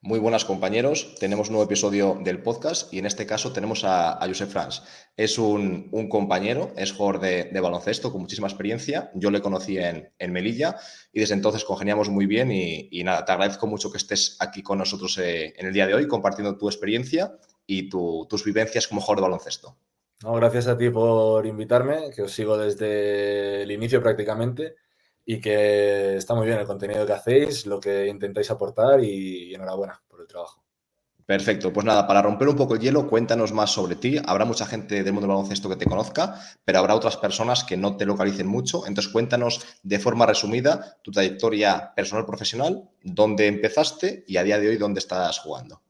Muy buenas compañeros, tenemos un nuevo episodio del podcast y en este caso tenemos a Josep Franz. Es un compañero, es jugador de baloncesto con muchísima experiencia. Yo le conocí en Melilla y desde entonces congeniamos muy bien y nada, te agradezco mucho que estés aquí con nosotros en el día de hoy compartiendo tu experiencia y tus vivencias como jugador de baloncesto. No, gracias a ti por invitarme, que os sigo desde el inicio prácticamente y que está muy bien el contenido que hacéis, lo que intentáis aportar y enhorabuena por el trabajo. Perfecto, pues nada, para romper un poco el hielo, cuéntanos más sobre ti. Habrá mucha gente del mundo del baloncesto que te conozca, pero habrá otras personas que no te localicen mucho. Entonces, cuéntanos de forma resumida tu trayectoria personal profesional, dónde empezaste y a día de hoy dónde estás jugando.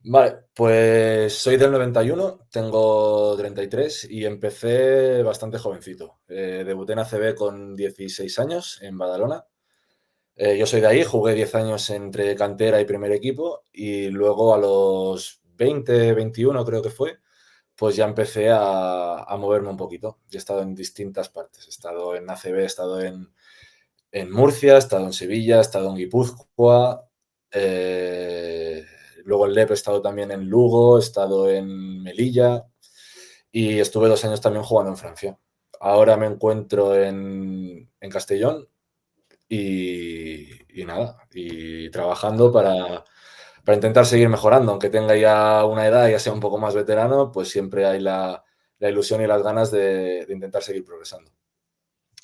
Vale, pues soy del 91, tengo 33 y empecé bastante jovencito. Debuté en ACB con 16 años en Badalona. Yo soy de ahí, jugué 10 años entre cantera y primer equipo y luego a los 20, 21 creo que fue, pues ya empecé a moverme un poquito. He estado en distintas partes. He estado en ACB, he estado en Murcia, he estado en Sevilla, he estado en Guipúzcoa. eh, Luego en LEP he estado también en Lugo, he estado en Melilla y estuve 2 años también jugando en Francia. Ahora me encuentro en Castellón y nada, y trabajando para intentar seguir mejorando. Aunque tenga ya una edad, ya sea un poco más veterano, pues siempre hay la ilusión y las ganas de intentar seguir progresando.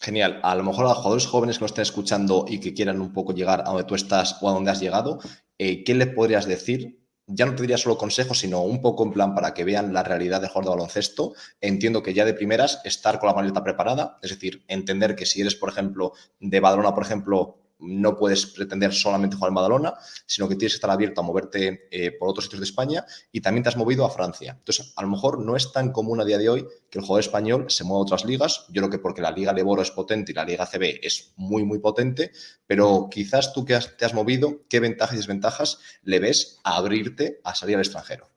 Genial. A lo mejor a los jugadores jóvenes que nos estén escuchando y que quieran un poco llegar a donde tú estás o a donde has llegado, ¿qué le podrías decir? Ya no te diría solo consejos, sino un poco en plan para que vean la realidad de jugador de baloncesto. Entiendo que ya de primeras estar con la maleta preparada, es decir, entender que si eres, por ejemplo, de Badalona, por ejemplo, no puedes pretender solamente jugar en Badalona, sino que tienes que estar abierto a moverte por otros sitios de España y también te has movido a Francia. Entonces, a lo mejor no es tan común a día de hoy que el jugador español se mueva a otras ligas. Yo creo que porque la Liga Leboro es potente y la Liga CB es muy, muy potente, pero quizás tú que te has movido, ¿qué ventajas y desventajas le ves a abrirte a salir al extranjero?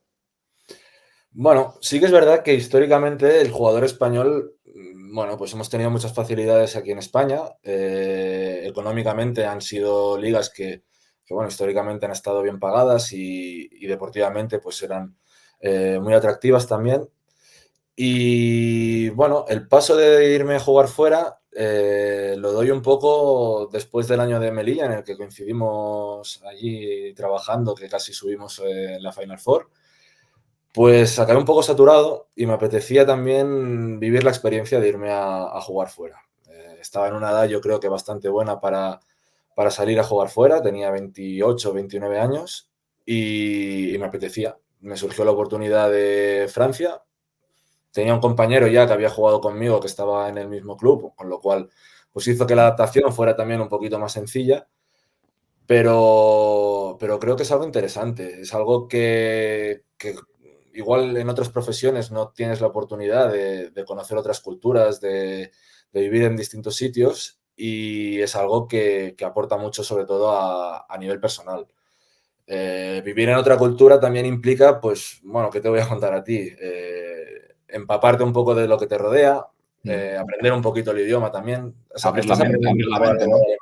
Bueno, sí que es verdad que históricamente el jugador español, bueno, pues hemos tenido muchas facilidades aquí en España. Económicamente han sido ligas que, bueno, históricamente han estado bien pagadas y deportivamente pues eran muy atractivas también. Y bueno, el paso de irme a jugar fuera lo doy un poco después del año de Melilla, en el que coincidimos allí trabajando, que casi subimos en la Final Four. Pues acabé un poco saturado y me apetecía también vivir la experiencia de irme a jugar fuera. Estaba en una edad yo creo que bastante buena para salir a jugar fuera, tenía 28, 29 años y me apetecía. Me surgió la oportunidad de Francia. Tenía un compañero ya que había jugado conmigo que estaba en el mismo club, con lo cual pues hizo que la adaptación fuera también un poquito más sencilla, pero creo que es algo interesante, es algo que igual en otras profesiones no tienes la oportunidad de conocer otras culturas, de vivir en distintos sitios y es algo que aporta mucho sobre todo a nivel personal. Vivir en otra cultura también implica, pues, bueno, ¿qué te voy a contar a ti? Empaparte un poco de lo que te rodea, aprender un poquito el idioma también. ¿Estás aprendiendo Abrir la algo mente, ¿no? de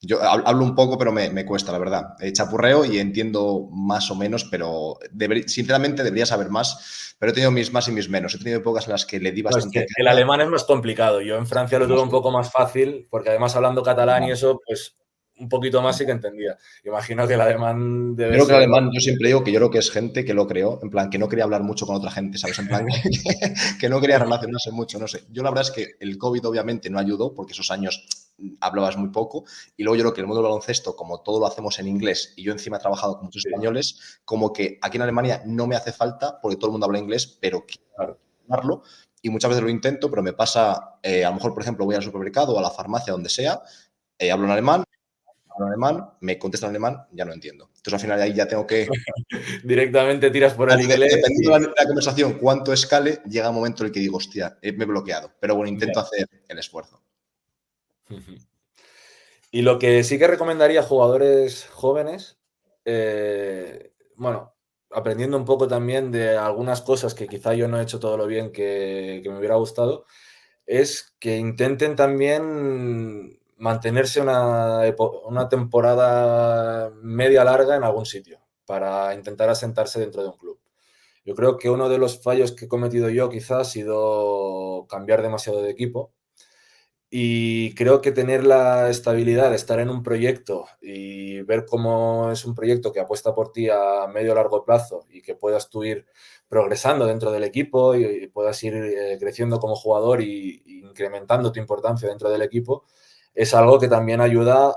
Yo hablo un poco, pero me cuesta, la verdad. Chapurreo y entiendo más o menos, pero sinceramente debería saber más, pero he tenido mis más y mis menos. He tenido épocas en las que le di No, es bastante que el caña. alemán es más complicado. Yo en Francia lo tuve un poco más fácil, porque además hablando catalán y eso, pues un poquito más sí que entendía. Imagino que el alemán Yo debe creo que el ser alemán, yo siempre digo que yo creo que es gente que lo creó, en plan, que no quería hablar mucho con otra gente, ¿sabes? En plan, que no quería relacionarse mucho, no sé. Yo la verdad es que el COVID obviamente no ayudó, porque esos años hablabas muy poco, y luego yo creo que el mundo del baloncesto, como todo lo hacemos en inglés, y yo encima he trabajado con muchos sí, españoles, como que aquí en Alemania no me hace falta, porque todo el mundo habla inglés, pero quiero claro. hablarlo, y muchas veces lo intento, pero me pasa, a lo mejor, por ejemplo, voy al supermercado o a la farmacia, donde sea, hablo en alemán, me contesta en alemán, ya no entiendo. Entonces, al final, ahí ya tengo que Directamente tiras por el inglés dependiendo y... de la conversación, cuánto escale, llega un momento en el que digo, hostia, me he bloqueado. Pero bueno, intento hacer el esfuerzo. Y lo que sí que recomendaría a jugadores jóvenes, bueno, aprendiendo un poco también de algunas cosas que quizá yo no he hecho todo lo bien que me hubiera gustado, es que intenten también mantenerse una temporada media larga en algún sitio para intentar asentarse dentro de un club. Yo creo que uno de los fallos que he cometido yo quizás ha sido cambiar demasiado de equipo. Y creo que tener la estabilidad de estar en un proyecto y ver cómo es un proyecto que apuesta por ti a medio o largo plazo y que puedas tú ir progresando dentro del equipo y puedas ir creciendo como jugador y incrementando tu importancia dentro del equipo, es algo que también ayuda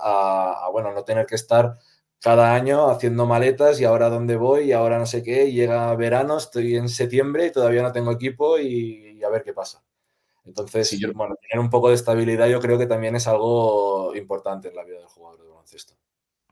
bueno, no tener que estar cada año haciendo maletas y ahora dónde voy y ahora no sé qué, y llega verano, estoy en septiembre y todavía no tengo equipo y a ver qué pasa. Sí, Entonces, bueno, tener un poco de estabilidad yo creo que también es algo importante en la vida del jugador de baloncesto.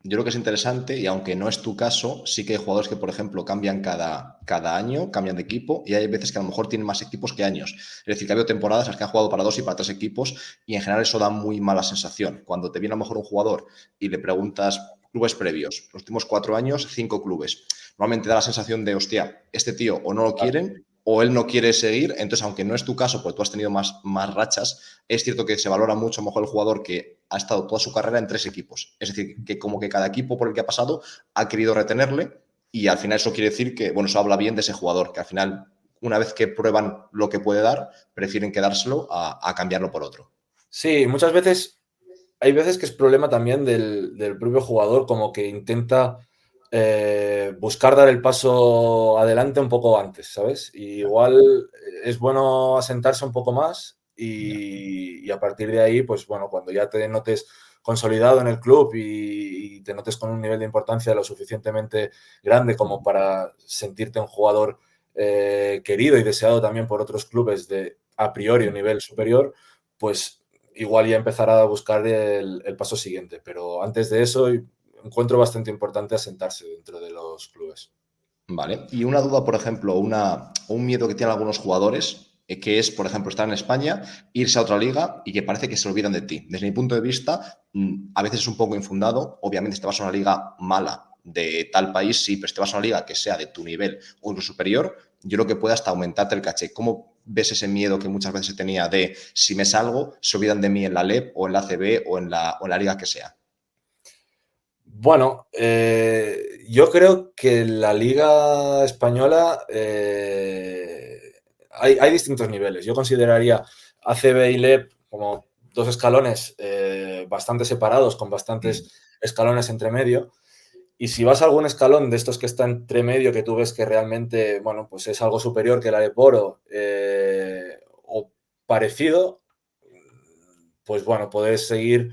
yo creo que es interesante y aunque no es tu caso, sí que hay jugadores que, por ejemplo, cambian cada año, cambian de equipo y hay veces que a lo mejor tienen más equipos que años. Es decir, que ha habido temporadas en las que han jugado para 2 y para 3 equipos y en general eso da muy mala sensación. Cuando te viene a lo mejor un jugador y le preguntas clubes previos, los últimos 4 años, 5 clubes. Normalmente da la sensación de, hostia, este tío o no lo Claro. quieren o él no quiere seguir. Entonces, aunque no es tu caso, porque tú has tenido más rachas, es cierto que se valora mucho a lo mejor el jugador que ha estado toda su carrera en 3 equipos. Es decir, que como que cada equipo por el que ha pasado ha querido retenerle y al final eso quiere decir que, bueno, eso habla bien de ese jugador, que al final, una vez que prueban lo que puede dar, prefieren quedárselo a cambiarlo por otro. Sí, muchas veces, hay veces que es problema también del propio jugador, como que intenta buscar dar el paso adelante un poco antes, ¿sabes? Y Ya, igual es bueno asentarse un poco más ya. y a partir de ahí, pues bueno, cuando ya te notes consolidado en el club y te notes con un nivel de importancia lo suficientemente grande como para sentirte un jugador querido y deseado también por otros clubes de a priori un nivel superior, pues igual ya empezar a buscar el paso siguiente. Pero antes de eso, encuentro bastante importante asentarse dentro de los clubes. Vale. Y una duda, por ejemplo, un miedo que tienen algunos jugadores, que es, por ejemplo, estar en España, irse a otra liga y que parece que se olvidan de ti. Desde mi punto de vista, a veces es un poco infundado. Obviamente, si te vas a una liga mala de tal país, sí, pero si te vas a una liga que sea de tu nivel o incluso superior, yo creo que puede hasta aumentarte el caché. ¿Cómo ves ese miedo que muchas veces se tenía de si me salgo, se olvidan de mí en la LEP o en la ACB o en la liga que sea? Bueno, yo creo que la liga española hay distintos niveles. Yo consideraría ACB y LEP como dos escalones bastante separados, con Mm, bastantes escalones entre medio. Y si vas a algún escalón de estos que está entre medio, que tú ves que realmente, bueno, pues es algo superior que la de Poro o parecido, pues bueno, puedes seguir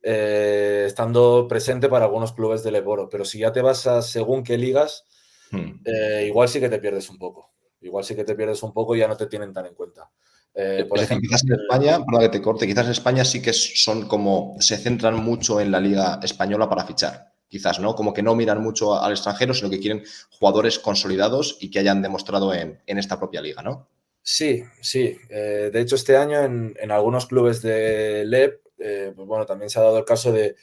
estando presente para algunos clubes del Eboro. Pero si ya te vas a según qué ligas, mm. igual sí que te pierdes un poco. Igual sí que te pierdes un poco y ya no te tienen tan en cuenta. Por Es decir, ejemplo, quizás en España, perdón que te corte, quizás en España sí que son como, se centran mucho en la liga española para fichar. Quizás, ¿no? Como que no miran mucho al extranjero, sino que quieren jugadores consolidados y que hayan demostrado en esta propia liga, ¿no? sí, sí. De hecho, este año en algunos clubes de LEP, pues bueno, también se ha dado el caso de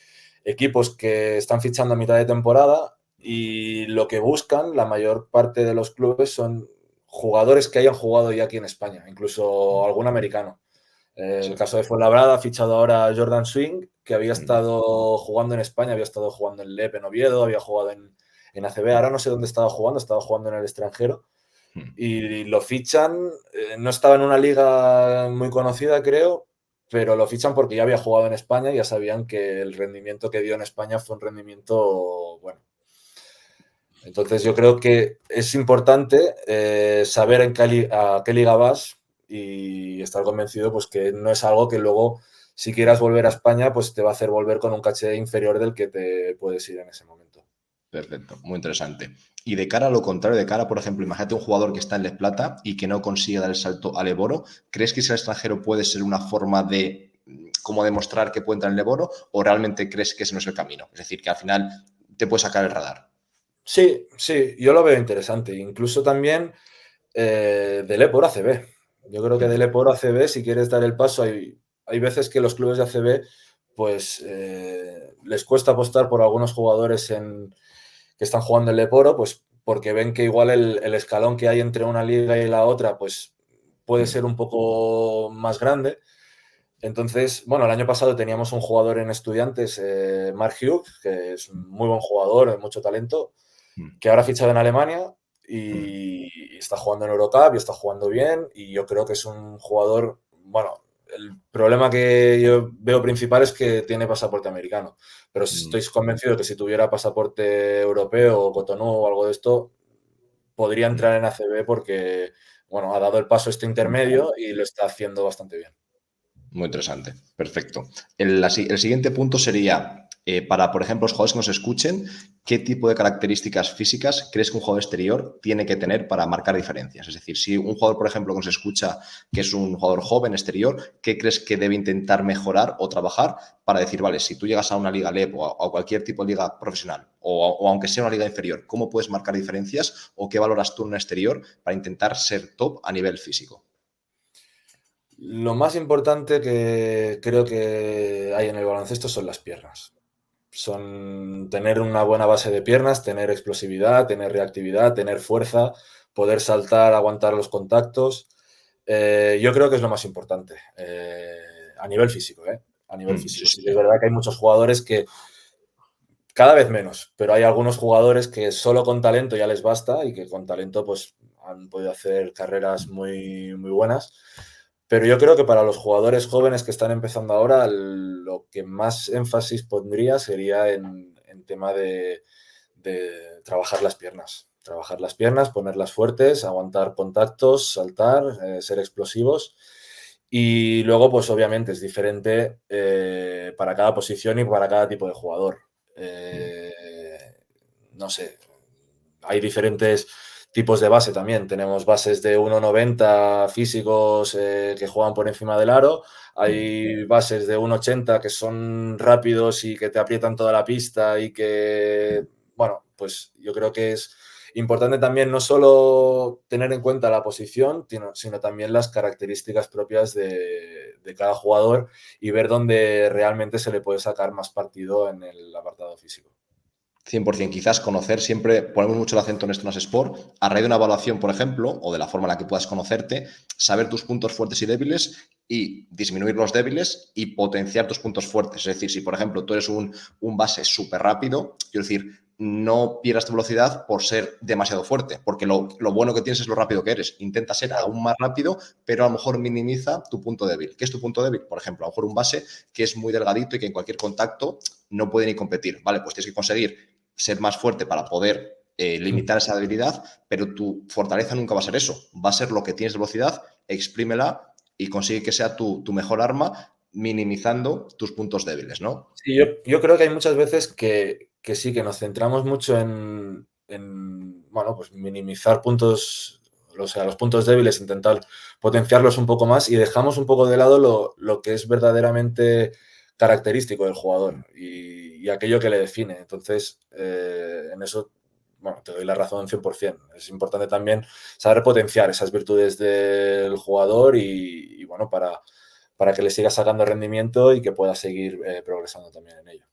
equipos que están fichando a mitad de temporada y lo que buscan, la mayor parte de los clubes, son jugadores que hayan jugado ya aquí en España, incluso algún americano. El Sí. caso de Fuenlabrada ha fichado ahora a Jordan Swing, que había Mm, estado jugando en España, había estado jugando en LEP en Oviedo, había jugado en ACB, ahora no sé dónde estaba jugando en el extranjero mm. y lo fichan, no estaba en una liga muy conocida, creo, pero lo fichan porque ya había jugado en España y ya sabían que el rendimiento que dio en España fue un rendimiento bueno. Entonces yo creo que es importante saber a qué liga vas y estar convencido pues que no es algo que luego si quieras volver a España pues te va a hacer volver con un caché inferior del que te puedes ir en ese momento. Perfecto, muy interesante. Y de cara a lo contrario, de cara, por ejemplo, imagínate un jugador que está en Les Plata y que no consigue dar el salto al Eboro, ¿crees que ese extranjero puede ser una forma de como demostrar que puede entrar en el Eboro o realmente crees que ese no es el camino? Es decir, que al final te puede sacar el radar. Sí, sí, yo lo veo interesante. Incluso también del E por ACB. Yo creo que Mm, del E por ACB, si quieres dar el paso, hay veces que los clubes de ACB pues les cuesta apostar por algunos jugadores que están jugando el Leporo, pues porque ven que igual el escalón que hay entre una liga y la otra pues puede mm, ser un poco más grande. Entonces, bueno, el año pasado teníamos un jugador en Estudiantes, Mark Hughes, que es un muy buen jugador, de mucho talento, Mm, que ahora ha fichado en Alemania mm, y está jugando en Eurocup y está jugando bien. Y yo creo que es un jugador, bueno, el problema que yo veo principal es que tiene pasaporte americano, pero mm, estoy convencido que si tuviera pasaporte europeo o Cotonú o algo de esto, podría mm. entrar en ACB porque, bueno, ha dado el paso este intermedio y lo está haciendo bastante bien. Muy interesante, perfecto. El siguiente punto sería, para, por ejemplo, los jugadores que nos escuchen, ¿qué tipo de características físicas crees que un jugador exterior tiene que tener para marcar diferencias? Es decir, si un jugador, por ejemplo, que nos escucha, que es un jugador joven exterior, ¿qué crees que debe intentar mejorar o trabajar para decir, vale, si tú llegas a una liga LEP o a cualquier tipo de liga profesional, o aunque sea una liga inferior, ¿cómo puedes marcar diferencias o qué valoras tú en un exterior para intentar ser top a nivel físico? Lo más importante que creo que hay en el baloncesto son las piernas. Son tener una buena base de piernas, tener explosividad, tener reactividad, tener fuerza, poder saltar, aguantar los contactos. Yo creo que es lo más importante a nivel físico, ¿eh? A nivel Sí, físico. sí. Sí que es verdad que hay muchos jugadores que cada vez menos, pero hay algunos jugadores que solo con talento ya les basta y que con talento pues han podido hacer carreras muy, muy buenas. Pero yo creo que para los jugadores jóvenes que están empezando ahora, lo que más énfasis pondría sería en tema de trabajar las piernas. Trabajar las piernas, ponerlas fuertes, aguantar contactos, saltar, ser explosivos. Y luego, pues obviamente es diferente para cada posición y para cada tipo de jugador. Eh, no sé, hay diferentes tipos de base también. Tenemos bases de 1,90 físicos que juegan por encima del aro. Hay bases de 1,80 que son rápidos y que te aprietan toda la pista y que, bueno, pues yo creo que es importante también no solo tener en cuenta la posición, sino también las características propias de cada jugador y ver dónde realmente se le puede sacar más partido en el apartado físico. 100%, quizás conocer siempre, ponemos mucho el acento en esto en Sport, a raíz de una evaluación, por ejemplo, o de la forma en la que puedas conocerte, saber tus puntos fuertes y débiles y disminuir los débiles y potenciar tus puntos fuertes. Es decir, si por ejemplo tú eres un base súper rápido, quiero decir, no pierdas tu velocidad por ser demasiado fuerte, porque lo bueno que tienes es lo rápido que eres. Intenta ser Claro. aún más rápido, pero a lo mejor minimiza tu punto débil. ¿Qué es tu punto débil? Por ejemplo, a lo mejor un base que es muy delgadito y que en cualquier contacto no puede ni competir. Vale, pues tienes que conseguir ser más fuerte para poder limitar esa debilidad, pero tu fortaleza nunca va a ser eso. Va a ser lo que tienes de velocidad, exprímela y consigue que sea tu mejor arma, minimizando tus puntos débiles, ¿no? Sí, yo creo que hay muchas veces que sí, que nos centramos mucho bueno, pues minimizar puntos, o sea, los puntos débiles, intentar potenciarlos un poco más y dejamos un poco de lado lo que es verdaderamente característico del jugador y aquello que le define. Entonces, en eso, bueno, te doy la razón 100%. Es importante también saber potenciar esas virtudes del jugador y bueno, para que le siga sacando rendimiento y que pueda seguir progresando también en ello.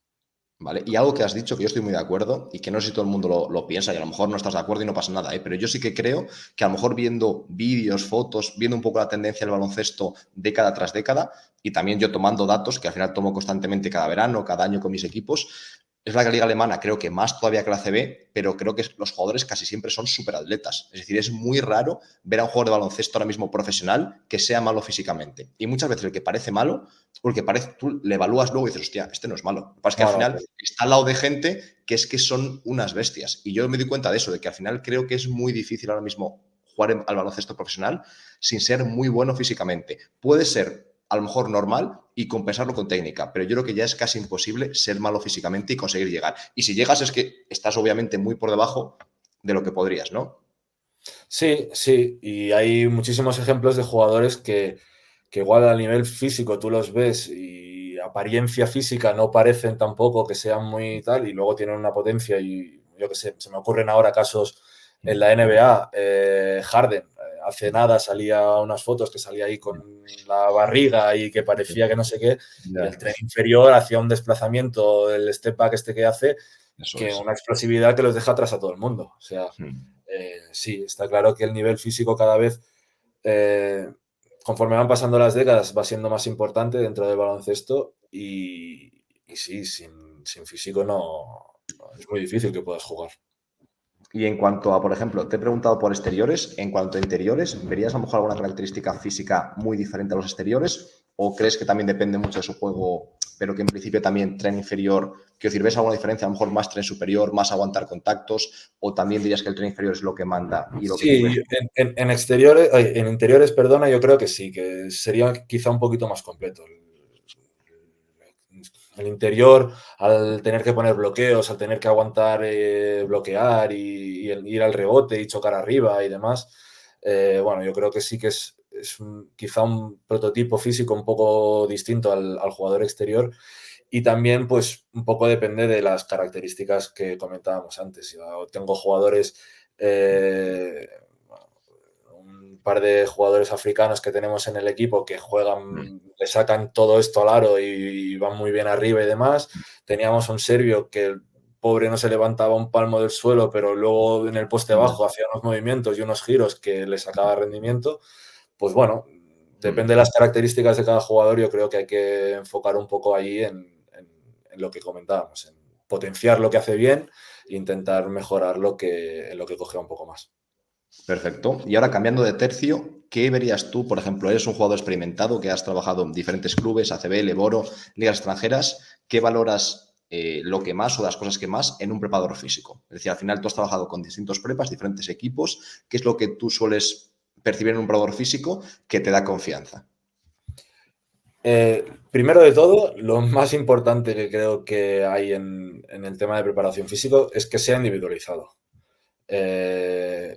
¿Vale? Y algo que has dicho que yo estoy muy de acuerdo y que no sé si todo el mundo lo piensa y a lo mejor no estás de acuerdo y no pasa nada, ¿eh? Pero yo sí que creo que a lo mejor viendo vídeos, fotos, viendo un poco la tendencia del baloncesto década tras década y también yo tomando datos que al final tomo constantemente cada verano, cada año con mis equipos, es la liga alemana, creo que más todavía que la CB, pero creo que los jugadores casi siempre son superatletas. Es decir, es muy raro ver a un jugador de baloncesto ahora mismo profesional que sea malo físicamente. Y muchas veces el que parece malo, o el que parece, tú le evalúas luego y dices, hostia, este no es malo. Lo que pasa es que al No, no, final está al lado de gente que son unas bestias. Y yo me doy cuenta de eso, de que al final creo que es muy difícil ahora mismo jugar al baloncesto profesional sin ser muy bueno físicamente. Puede ser a lo mejor normal y compensarlo con técnica, pero yo creo que ya es casi imposible ser malo físicamente y conseguir llegar. Y si llegas es que estás obviamente muy por debajo de lo que podrías, ¿no? sí, sí, y hay muchísimos ejemplos de jugadores que igual a nivel físico tú los ves y apariencia física no parecen tampoco que sean muy tal y luego tienen una potencia y yo qué sé, se me ocurren ahora casos en la NBA, Harden, hace nada salía unas fotos que salía ahí con la barriga y que parecía que no sé qué, y Ya, el tren inferior hacía un desplazamiento, el step back este que hace, eso que es. una explosividad que los deja atrás a todo el mundo. O sea, Mm. sí, está claro que el nivel físico cada vez eh, conforme van pasando las décadas va siendo más importante dentro del baloncesto y sí, sin físico no es muy difícil que puedas jugar. Y en cuanto a, por ejemplo, te he preguntado por exteriores, en cuanto a interiores, ¿verías a lo mejor alguna característica física muy diferente a los exteriores? ¿O crees que también depende mucho de su juego, pero que en principio también tren inferior? Quiero decir, ¿ves alguna diferencia? A lo mejor más tren superior, más aguantar contactos, o también dirías que el tren inferior es lo que manda y lo que tú ves. Sí, en exteriores, en interiores, perdona, yo creo que sí, que sería quizá un poquito más completo. El interior, al tener que poner bloqueos, al tener que aguantar, bloquear y ir al rebote y chocar arriba y demás, bueno, yo creo que sí que es quizá un prototipo físico un poco distinto al jugador exterior y también pues un poco depende de las características que comentábamos antes. Yo tengo jugadores, un par de jugadores africanos que tenemos en el equipo que juegan, le sacan todo esto al aro y van muy bien arriba y demás. Teníamos un serbio que el pobre no se levantaba un palmo del suelo, pero luego en el poste bajo hacía unos movimientos y unos giros que le sacaba rendimiento. Pues bueno, depende de las características de cada jugador, yo creo que hay que enfocar un poco ahí en lo que comentábamos, en potenciar lo que hace bien e intentar mejorar en lo que coge un poco más. Perfecto. Y ahora cambiando de tercio, ¿qué verías tú? Por ejemplo, eres un jugador experimentado que has trabajado en diferentes clubes, ACB, Leboro, ligas extranjeras. ¿Qué valoras lo que más o las cosas que más en un preparador físico? Es decir, al final tú has trabajado con distintos prepas, diferentes equipos. ¿Qué es lo que tú sueles percibir en un preparador físico que te da confianza? Primero de todo, lo más importante que creo que hay en el tema de preparación físico es que sea individualizado. Eh,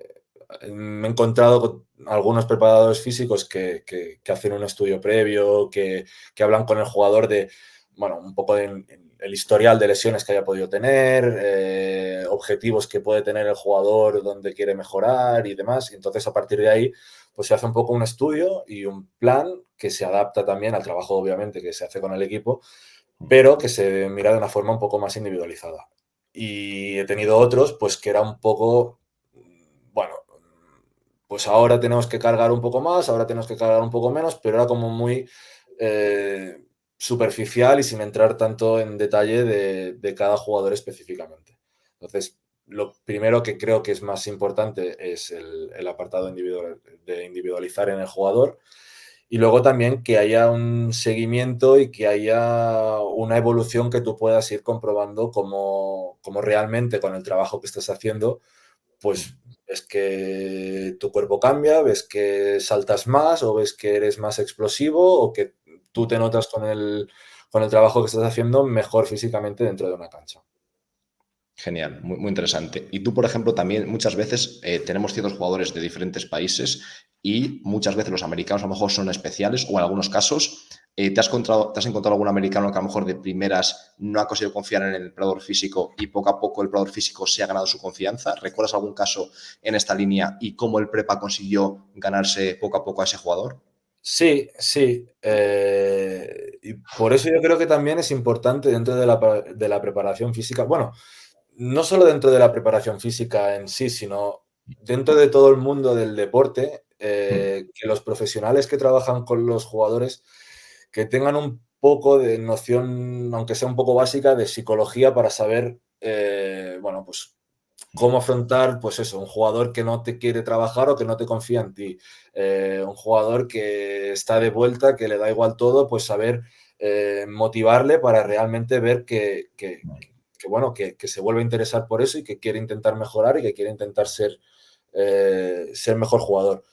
Me he encontrado con algunos preparadores físicos que hacen un estudio previo, que hablan con el jugador de, bueno, un poco de el historial de lesiones que haya podido tener, objetivos que puede tener el jugador, donde quiere mejorar y demás. Y entonces, a partir de ahí, pues se hace un poco un estudio y un plan que se adapta también al trabajo, obviamente, que se hace con el equipo, pero que se mira de una forma un poco más individualizada. Y he tenido otros, pues que era un poco, bueno, pues ahora tenemos que cargar un poco más, ahora tenemos que cargar un poco menos, pero era como muy eh, superficial y sin entrar tanto en detalle de cada jugador específicamente. Entonces, lo primero que creo que es más importante es el apartado de individualizar en el jugador y luego también que haya un seguimiento y que haya una evolución que tú puedas ir comprobando como realmente con el trabajo que estás haciendo, pues ves que tu cuerpo cambia, ves que saltas más o ves que eres más explosivo o que tú te notas con el trabajo que estás haciendo mejor físicamente dentro de una cancha. Genial, muy, muy interesante. Y tú, por ejemplo, también muchas veces tenemos ciertos jugadores de diferentes países y muchas veces los americanos a lo mejor son especiales o en algunos casos te has encontrado algún americano que a lo mejor de primeras no ha conseguido confiar en el preparador físico y poco a poco el preparador físico se ha ganado su confianza. ¿Recuerdas algún caso en esta línea y cómo el prepa consiguió ganarse poco a poco a ese jugador? Sí, sí. Y por eso yo creo que también es importante dentro de la preparación física. Bueno, no solo dentro de la preparación física en sí, sino dentro de todo el mundo del deporte, que los profesionales que trabajan con los jugadores que tengan un poco de noción, aunque sea un poco básica, de psicología para saber, bueno, pues cómo afrontar, pues eso, un jugador que no te quiere trabajar o que no te confía en ti. Un jugador que está de vuelta, que le da igual todo, pues saber motivarle para realmente ver bueno, que se vuelve a interesar por eso y que quiere intentar mejorar y que quiere intentar ser mejor jugador.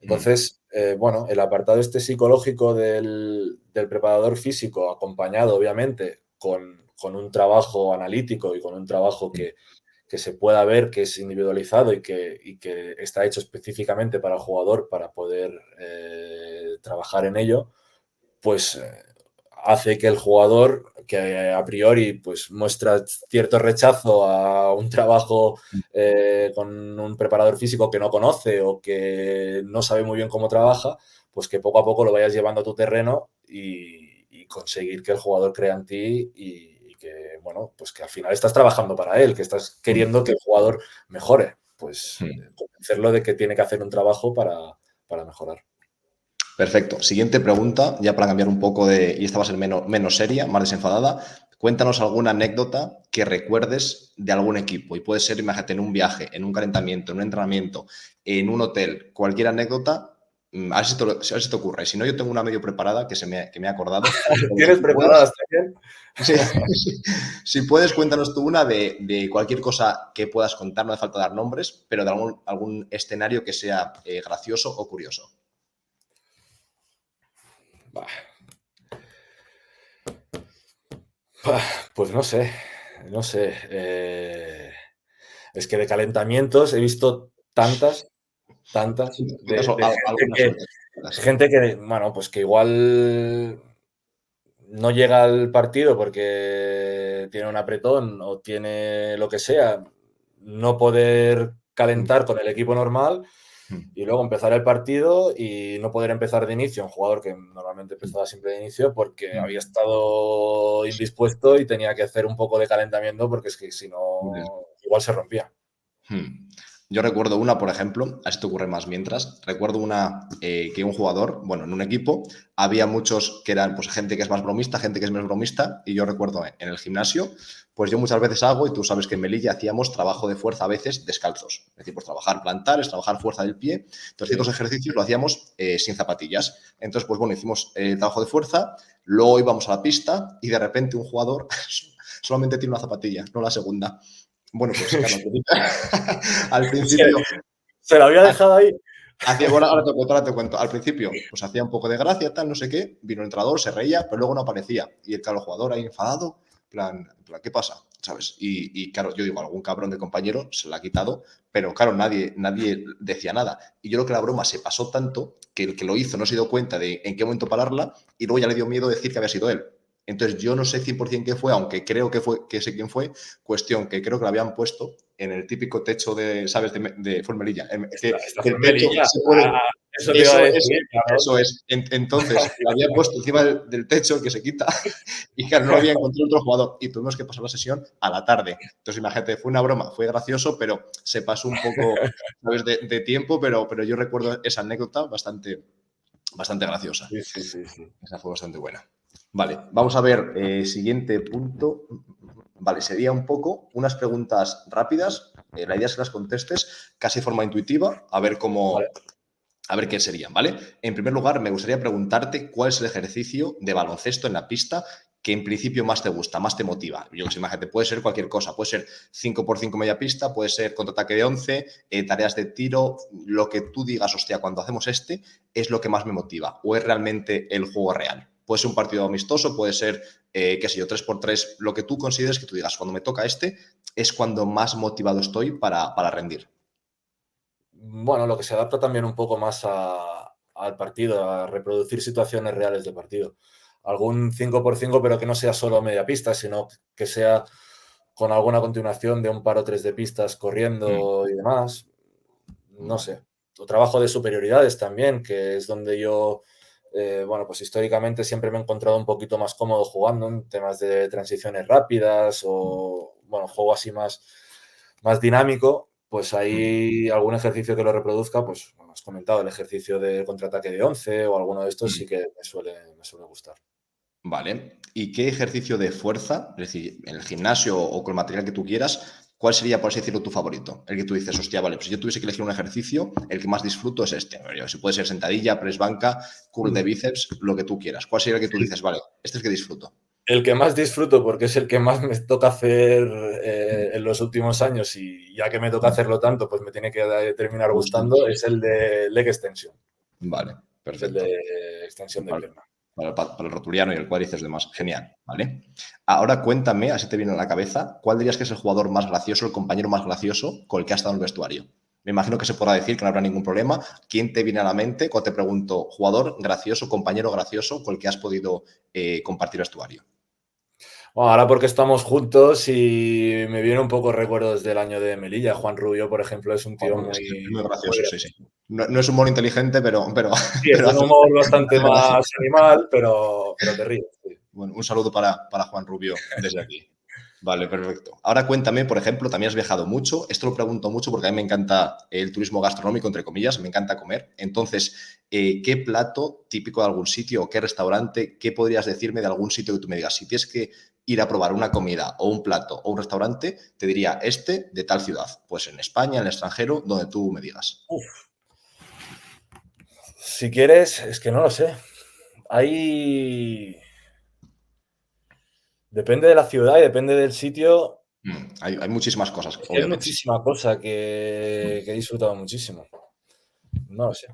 Entonces, bueno, el apartado este psicológico del preparador físico, acompañado obviamente con un trabajo analítico y con un trabajo que se pueda ver que es individualizado y que está hecho específicamente para el jugador para poder trabajar en ello, pues hace que el jugador que a priori pues muestra cierto rechazo a un trabajo con un preparador físico que no conoce o que no sabe muy bien cómo trabaja, pues que poco a poco lo vayas llevando a tu terreno y conseguir que el jugador crea en ti y que, bueno, pues que al final estás trabajando para él, que estás queriendo que el jugador mejore, pues convencerlo de que tiene que hacer un trabajo para mejorar. Perfecto. Siguiente pregunta, ya para cambiar un poco y esta va a ser menos seria, más desenfadada. Cuéntanos alguna anécdota que recuerdes de algún equipo. Y puede ser, imagínate, en un viaje, en un calentamiento, en un entrenamiento, en un hotel, cualquier anécdota, a ver si te ocurre. Si no, yo tengo una medio preparada que me he acordado. Pero ¿Tienes si puedes, preparadas también? sí, si puedes, cuéntanos tú una de cualquier cosa que puedas contar, no hace falta dar nombres, pero de algún escenario que sea gracioso o curioso. Bah, pues no sé, no sé. Es que de calentamientos he visto tantas, Cuéntanos de alguna suerte. gente que, bueno, pues que igual no llega al partido porque tiene un apretón o tiene lo que sea, no poder calentar con el equipo normal y luego empezar el partido y no poder empezar de inicio, un jugador que normalmente empezaba siempre de inicio porque había estado indispuesto y tenía que hacer un poco de calentamiento porque es que si no, igual se rompía. Yo recuerdo una, por ejemplo, a esto ocurre más mientras, recuerdo una que un jugador, bueno, en un equipo, había muchos que eran pues gente que es más bromista, gente que es menos bromista, y yo recuerdo en el gimnasio, pues yo muchas veces hago, y tú sabes que en Melilla hacíamos trabajo de fuerza a veces descalzos, es decir, pues trabajar plantares, trabajar fuerza del pie, entonces ciertos ejercicios lo hacíamos sin zapatillas. Entonces, pues bueno, hicimos trabajo de fuerza, luego íbamos a la pista y de repente un jugador solamente tiene una zapatilla, no la segunda. Bueno, pues claro, al principio, Se lo había dejado ahí. bueno, ahora te cuento. Al principio, pues hacía un poco de gracia, tal, no sé qué. Vino el entrenador, se reía, pero luego no aparecía. Y el jugador ahí enfadado, en plan, ¿qué pasa? ¿Sabes? Y claro, yo digo, algún cabrón de compañero se la ha quitado, pero claro, nadie decía nada. Y yo creo que la broma se pasó tanto que el que lo hizo no se dio cuenta de en qué momento pararla y luego ya le dio miedo decir que había sido él. Entonces yo no sé 100% quién fue, aunque creo que sé quién fue, cuestión que creo que lo habían puesto en el típico techo de, ¿sabes? De Formelilla. Esta Que fue el techo Melilla. se puede... Eso te iba a decir, claro. Eso es. Entonces, lo había puesto encima del techo, que se quita, y claro, no había encontrado otro jugador. Y tuvimos que pasar la sesión a la tarde. Entonces, imagínate, fue una broma, fue gracioso, pero se pasó un poco, ¿sabes? De tiempo, pero yo recuerdo esa anécdota bastante graciosa. Sí, sí, sí, sí. Esa fue bastante buena. Vale, vamos a ver, siguiente punto. Vale, sería un poco unas preguntas rápidas. La idea es que las contestes casi de forma intuitiva, Vale. a ver qué serían, ¿vale? En primer lugar, me gustaría preguntarte cuál es el ejercicio de baloncesto en la pista que en principio más te gusta, más te motiva. Yo que sé, imagínate, puede ser cualquier cosa, puede ser 5x5 media pista, puede ser contraataque de 11, tareas de tiro, lo que tú digas, hostia, cuando hacemos es lo que más me motiva, o es realmente el juego real. Puede ser un partido amistoso, puede ser, qué sé yo, 3x3, lo que tú consideres que tú digas, cuando me toca es cuando más motivado estoy para rendir. Bueno, lo que se adapta también un poco más al partido, a reproducir situaciones reales de partido. Algún 5x5, pero que no sea solo media pista, sino que sea con alguna continuación de un par o tres de pistas corriendo y demás. No Vale. sé. O trabajo de superioridades también, que es donde yo, bueno, pues históricamente siempre me he encontrado un poquito más cómodo jugando en temas de transiciones rápidas o, bueno, juego así más dinámico. Pues hay algún ejercicio que lo reproduzca, pues como has comentado, el ejercicio de contraataque de 11 o alguno de estos sí que me suele gustar. Vale. ¿Y qué ejercicio de fuerza, es decir, en el gimnasio o con el material que tú quieras, cuál sería, por así decirlo, tu favorito? El que tú dices, hostia, vale, pues si yo tuviese que elegir un ejercicio, el que más disfruto es este. A ver, si puede ser sentadilla, press banca, curl de bíceps, lo que tú quieras. ¿Cuál sería el que tú dices, vale, este es el que disfruto? El que más disfruto, porque es el que más me toca hacer en los últimos años y ya que me toca hacerlo tanto, pues me tiene que terminar gustando, es el de leg extension, Vale, el perfecto. de extensión de Vale. pierna. Para el rotuliano y el cuádriceps y demás. Genial, ¿vale? Ahora cuéntame, así te viene a la cabeza, ¿cuál dirías que es el jugador más gracioso, el compañero más gracioso con el que has estado en el vestuario? Me imagino que se podrá decir que no habrá ningún problema. ¿Quién te viene a la mente cuando te pregunto jugador gracioso, compañero gracioso con el que has podido compartir vestuario? Bueno, ahora porque estamos juntos y me vienen un poco recuerdos del año de Melilla. Juan Rubio, por ejemplo, es un tío Bueno, es muy, muy muy gracioso, sí, sí. gracioso. No es humor inteligente, Sí, es pero un humor bastante hace gracia. más animal, pero te ríes. Sí. Bueno, un saludo para Juan Rubio desde aquí. Vale, perfecto. Ahora cuéntame, por ejemplo, también has viajado mucho. Esto lo pregunto mucho porque a mí me encanta el turismo gastronómico, entre comillas, me encanta comer. Entonces, ¿qué plato típico de algún sitio o qué restaurante, qué podrías decirme de algún sitio que tú me digas? Si tienes que ir a probar una comida o un plato o un restaurante, te diría este de tal ciudad. Pues en España, en el extranjero, donde tú me digas. Uf, si quieres, es que no lo sé. Hay... Depende de la ciudad y depende del sitio. Hay muchísimas cosas, Es que hay obviamente. muchísima cosa Mm. que he disfrutado muchísimo. No lo sé.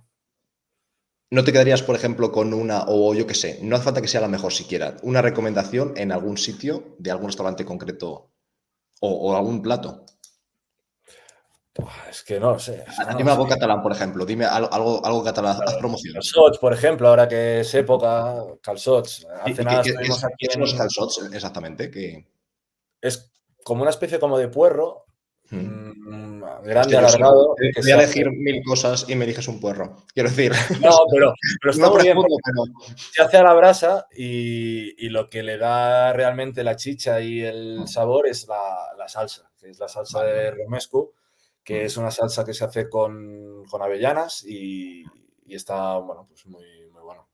¿No te quedarías, por ejemplo, con una, o yo qué sé, no hace falta que sea la mejor siquiera, una recomendación en algún sitio de algún restaurante concreto o algún plato? Buah, es que no lo sé, es que no lo Dime sé. algo catalán, por ejemplo. Dime algo catalán. Haz promoción. Calçots, por ejemplo, ahora que es época, calçots. Hace ¿Y nada estuvimos qué aquí son en... los calçots exactamente? Es como una especie como de puerro, Mm. grande, Hostia, yo sé, alargado, te que voy a se hace... elegir mil cosas y me eliges un puerro. Quiero decir, o No, sea, pero no está lo muy bien presumo, porque pero se hace a la brasa y lo que le da realmente la chicha y el mm, sabor es la salsa, que es la salsa vale, de vale. romesco, que Mm. es una salsa que se hace con avellanas y está, bueno, pues muy, muy bueno.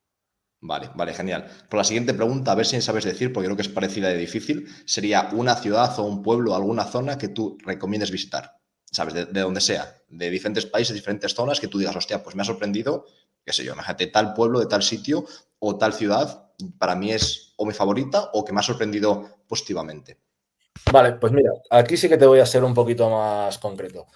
Vale, vale, genial. Por la siguiente pregunta, a ver si sabes decir, porque creo que es parecida de difícil, sería una ciudad o un pueblo, alguna zona que tú recomiendes visitar, ¿sabes? De donde sea, de diferentes países, diferentes zonas, que tú digas, hostia, pues me ha sorprendido, qué sé yo, imagínate, tal pueblo de tal sitio o tal ciudad, para mí es o mi favorita o que me ha sorprendido positivamente. Vale, pues mira, aquí sí que te voy a ser un poquito más concreto.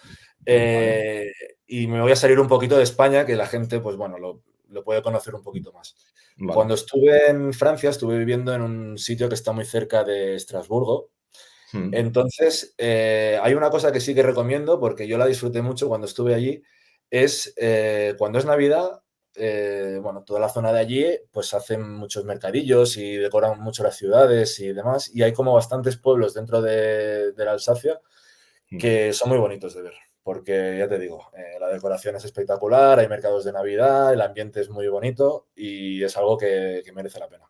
Vale, Eh, y me voy a salir un poquito de España, que la gente, pues bueno, lo puede conocer un poquito más. vale. Cuando estuve en Francia, estuve viviendo en un sitio que está muy cerca de Estrasburgo. Mm, Entonces, hay una cosa que sí que recomiendo, porque yo la disfruté mucho cuando estuve allí, es cuando es Navidad, bueno, toda la zona de allí, pues hacen muchos mercadillos y decoran mucho las ciudades y demás, y hay como bastantes pueblos dentro de la Alsacia mm. que son muy bonitos de ver, porque ya te digo, la decoración es espectacular, hay mercados de Navidad, el ambiente es muy bonito y es algo que merece la pena.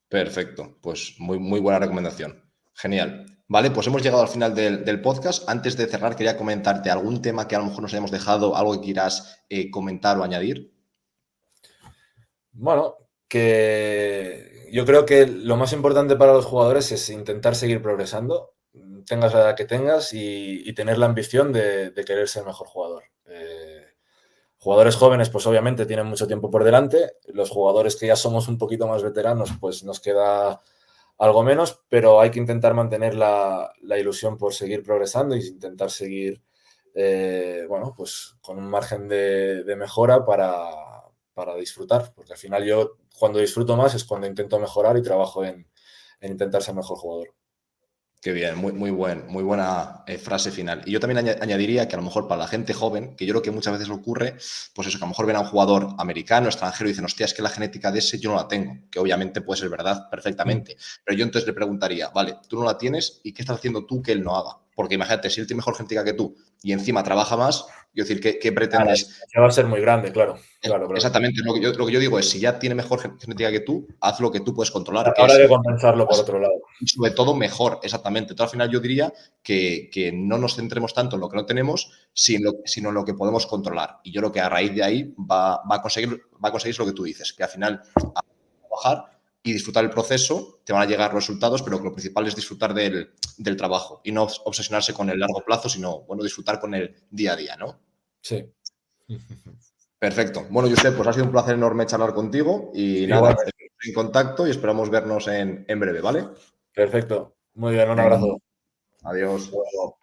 Perfecto, pues muy, muy buena recomendación. Genial. Vale, pues hemos llegado al final del podcast. Antes de cerrar, quería comentarte algún tema que a lo mejor nos hayamos dejado, algo que quieras comentar o añadir. Bueno, que yo creo que lo más importante para los jugadores es intentar seguir progresando, tengas la edad que tengas y tener la ambición de querer ser mejor jugador. Jugadores jóvenes, pues obviamente tienen mucho tiempo por delante. Los jugadores que ya somos un poquito más veteranos, pues nos queda algo menos, pero hay que intentar mantener la ilusión por seguir progresando y intentar seguir, bueno, pues con un margen de mejora para disfrutar, porque al final yo cuando disfruto más es cuando intento mejorar y trabajo en intentar ser mejor jugador. Qué bien, muy buena frase final. Y yo también añadiría que a lo mejor para la gente joven, que yo creo que muchas veces ocurre, pues eso, que a lo mejor ven a un jugador americano, extranjero y dicen, hostia, es que la genética de ese yo no la tengo, que obviamente puede ser verdad Mm. perfectamente. Pero yo entonces le preguntaría, vale, tú no la tienes y ¿qué estás haciendo tú que él no haga? Porque imagínate, si él tiene mejor genética que tú y encima trabaja más, yo decir, ¿qué Ah, la pretendes? diferencia va a ser muy grande, claro, claro, claro. Exactamente, lo que yo digo es, si ya tiene mejor genética que tú, haz lo que tú puedes controlar, que Habrá que es compensarlo por otro lado. y sobre todo mejor, exactamente. Entonces, al final yo diría que no nos centremos tanto en lo que no tenemos, sino en lo que podemos controlar. Y yo creo que a raíz de ahí va a conseguir lo que tú dices, que al final trabajar y disfrutar el proceso, te van a llegar los resultados, pero que lo principal es disfrutar del trabajo y no obsesionarse con el largo plazo, sino, bueno, disfrutar con el día a día, ¿no? Sí. Perfecto. Bueno, Josep, pues ha sido un placer enorme charlar contigo y nada, Igualmente. estamos en contacto y esperamos vernos en breve, ¿vale? Perfecto. Muy bien, un Venga, abrazo. adiós. Hasta luego.